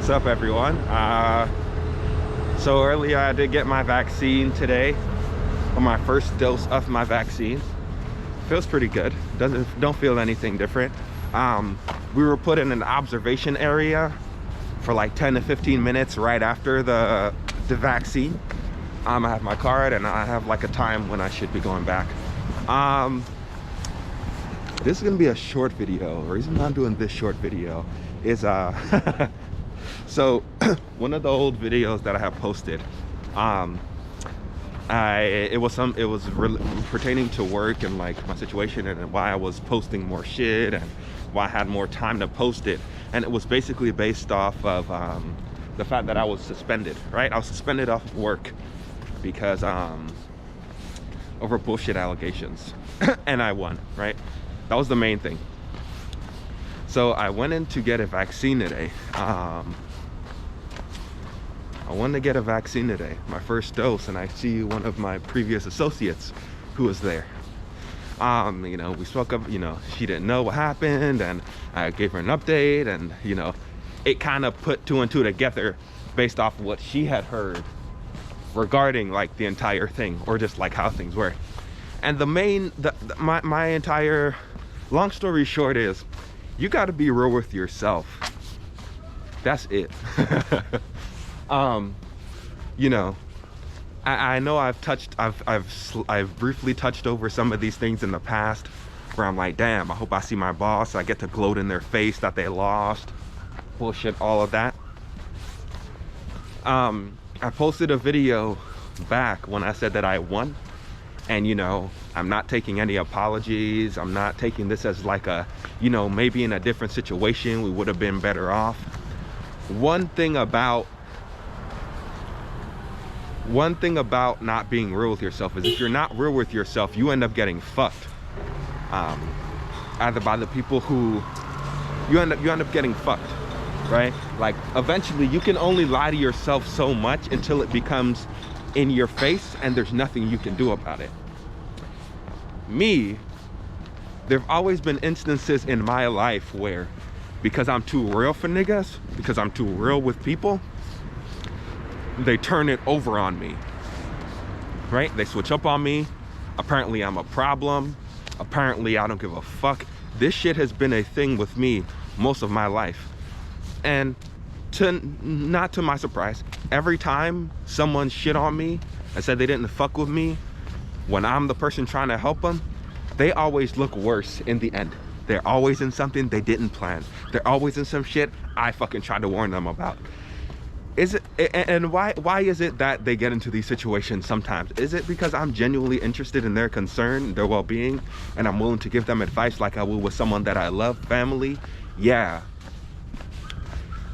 What's up, everyone? So earlier I did get my vaccine today, or my first dose of my vaccine. Feels pretty good. Don't feel anything different. We were put in an observation area for like 10 to 15 minutes right after the vaccine. I have my card and I have like a time when I should be going back. This is gonna be a short video. The reason I'm doing this short video is so one of the old videos that I have posted, it was pertaining to work and like my situation and why I was posting more shit and why I had more time to post it. And it was basically based off of the fact that I was suspended, right? I was suspended off of work because over bullshit allegations and I won, right? That was the main thing. So I went in to get a vaccine today. I wanted to get a vaccine today, my first dose, and I see one of my previous associates who was there. You know, we spoke up, you know, she didn't know what happened and I gave her an update, and you know, it kind of put two and two together based off of what she had heard regarding like the entire thing, or just like how things were. And my entire long story short is, you got to be real with yourself. That's it. You know, I know I've briefly touched over some of these things in the past where I'm like, damn, I hope I see my boss, I get to gloat in their face that they lost, bullshit, all of that. I posted a video back when I said that I won, and you know, I'm not taking any apologies. I'm not taking this as like a, you know, maybe in a different situation we would have been better off. One thing about not being real with yourself is if you're not real with yourself, you end up getting fucked. Either by the people who you end up getting fucked, right? Like eventually you can only lie to yourself so much until it becomes in your face and there's nothing you can do about it. Me, there've always been instances in my life where, because I'm too real for niggas, because I'm too real with people, they turn it over on me, right? They switch up on me. Apparently I'm a problem. Apparently I don't give a fuck. This shit has been a thing with me most of my life. And not to my surprise, every time someone shit on me and said they didn't fuck with me, when I'm the person trying to help them, they always look worse in the end. They're always in something they didn't plan. They're always in some shit I fucking tried to warn them about. Why is it that they get into these situations sometimes? Is it because I'm genuinely interested in their concern, their well-being, and I'm willing to give them advice like I will with someone that I love, family? Yeah.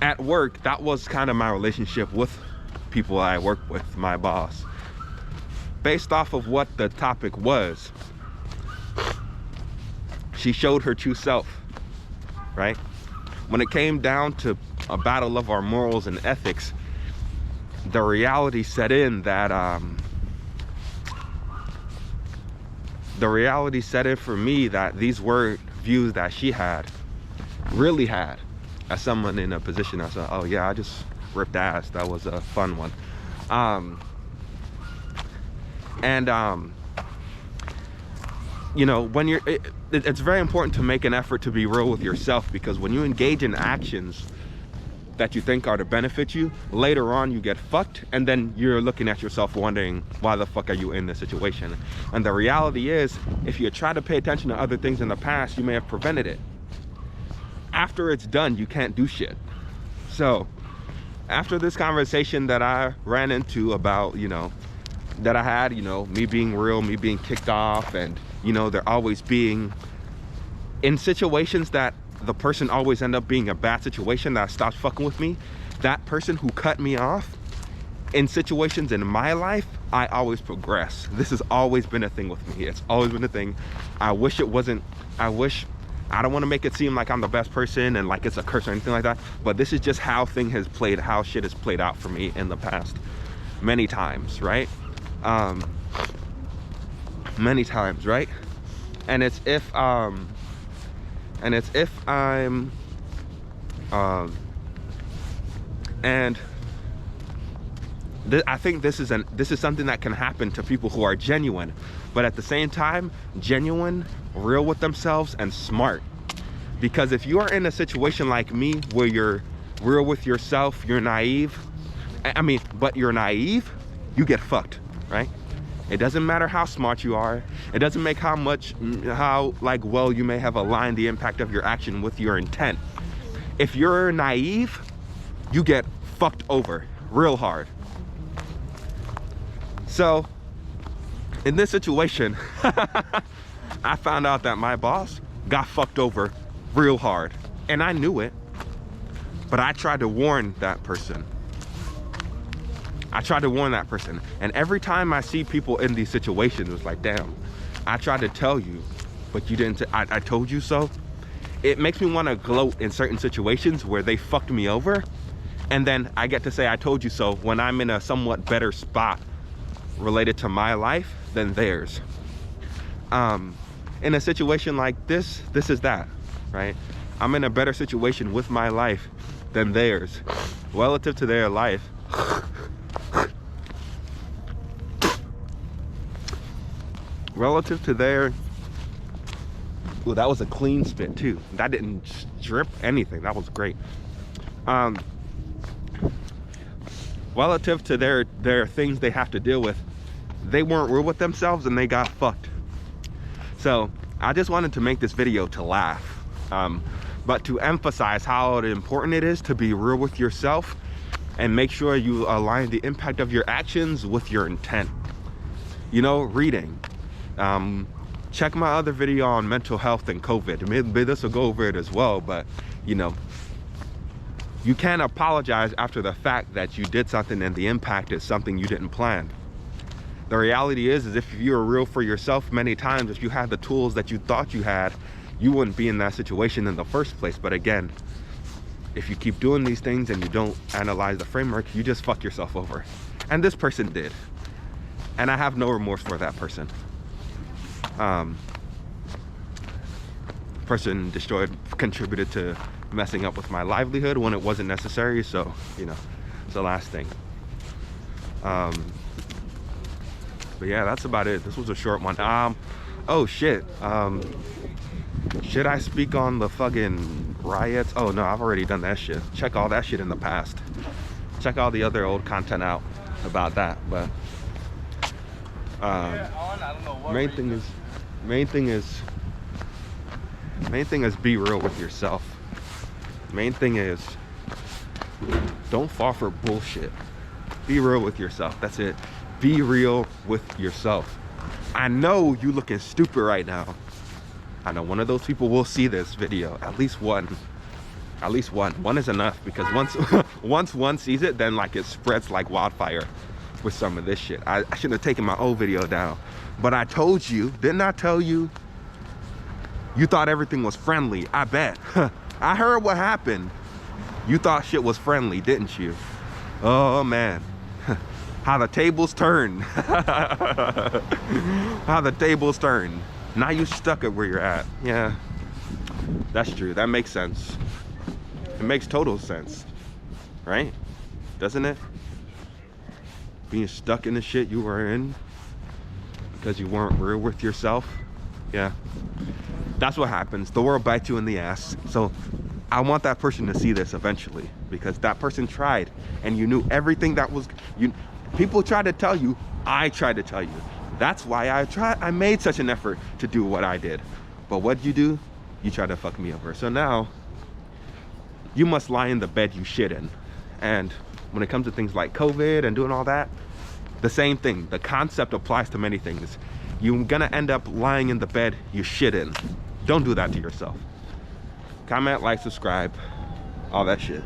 At work, that was kind of my relationship with people I work with, my boss. Based off of what the topic was, she showed her true self, right? When it came down to a battle of our morals and ethics, the reality set in that for me that these were views that she really had as someone in a position. I said, oh yeah, I just ripped ass. That was a fun one. You know, when you're, it's very important to make an effort to be real with yourself, because when you engage in actions that you think are to benefit you, later on you get fucked, and then you're looking at yourself wondering, why the fuck are you in this situation? And the reality is, if you try to pay attention to other things in the past, you may have prevented it. After it's done, you can't do shit. So after this conversation that I ran into about, you know, that I had, you know, me being real, me being kicked off, and you know, there always being in situations that the person always end up being a bad situation that stops fucking with me. That person who cut me off, in situations in my life, I always progress. This has always been a thing with me. It's always been a thing. I wish it wasn't. I don't want to make it seem like I'm the best person and like it's a curse or anything like that, but this is just how shit has played out for me in the past many times, right? Many times, right? And it's if I'm And I think this is something that can happen to people who are genuine, but at the same time, genuine, real with themselves, and smart. Because if you are in a situation like me where you're real with yourself, you're naive, but you're naive, you get fucked, right? It doesn't matter how smart you are. It doesn't make how well you may have aligned the impact of your action with your intent. If you're naive, you get fucked over real hard. So in this situation, I found out that my boss got fucked over real hard, and I knew it, but I tried to warn that person. And every time I see people in these situations, it's like, damn, I tried to tell you, but you didn't. I told you so. It makes me want to gloat in certain situations where they fucked me over, and then I get to say I told you so when I'm in a somewhat better spot related to my life than theirs. In a situation like this is that, right? I'm in a better situation with my life than theirs relative to their life. Relative to their, well, that was a clean spit too. That didn't drip anything. That was great. Relative to their things they have to deal with, they weren't real with themselves and they got fucked. So I just wanted to make this video to laugh, but to emphasize how important it is to be real with yourself and make sure you align the impact of your actions with your intent. You know, reading. Check my other video on mental health and COVID. Maybe this will go over it as well, but you know, you can't apologize after the fact that you did something and the impact is something you didn't plan. The reality is if you were real for yourself many times, if you had the tools that you thought you had, you wouldn't be in that situation in the first place. But again, if you keep doing these things and you don't analyze the framework, you just fuck yourself over. And this person did. And I have no remorse for that person. Person contributed to messing up with my livelihood when it wasn't necessary. So, you know, it's the last thing. But yeah, that's about it. This was a short one. Oh shit. Should I speak on the fucking riots? Oh no, I've already done that shit. Check all that shit in the past. Check all the other old content out about that. But main thing is be real with yourself. Main thing is don't fall for bullshit. Be real with yourself. That's it. Be real with yourself. I know you looking stupid right now. I know one of those people will see this video. At least one. At least one. One is enough, because once one sees it, then like it spreads like wildfire with some of this shit. I shouldn't have taken my old video down. But I told you, didn't I tell you? You thought everything was friendly, I bet. I heard what happened. You thought shit was friendly, didn't you? Oh man. How the tables turn. How the tables turn. Now you stuck at where you're at. Yeah, that's true. That makes sense. It makes total sense, right? Doesn't it? Being stuck in the shit you were in because you weren't real with yourself. Yeah, that's what happens. The world bites you in the ass. So I want that person to see this eventually, because that person tried and you knew everything that was people tried to tell you. I tried to tell you. That's why I made such an effort to do what I did. But what'd you do? You tried to fuck me over. So now you must lie in the bed you shit in. And when it comes to things like COVID and doing all that, the same thing. The concept applies to many things. You're gonna end up lying in the bed you shit in. Don't do that to yourself. Comment, like, subscribe, all that shit.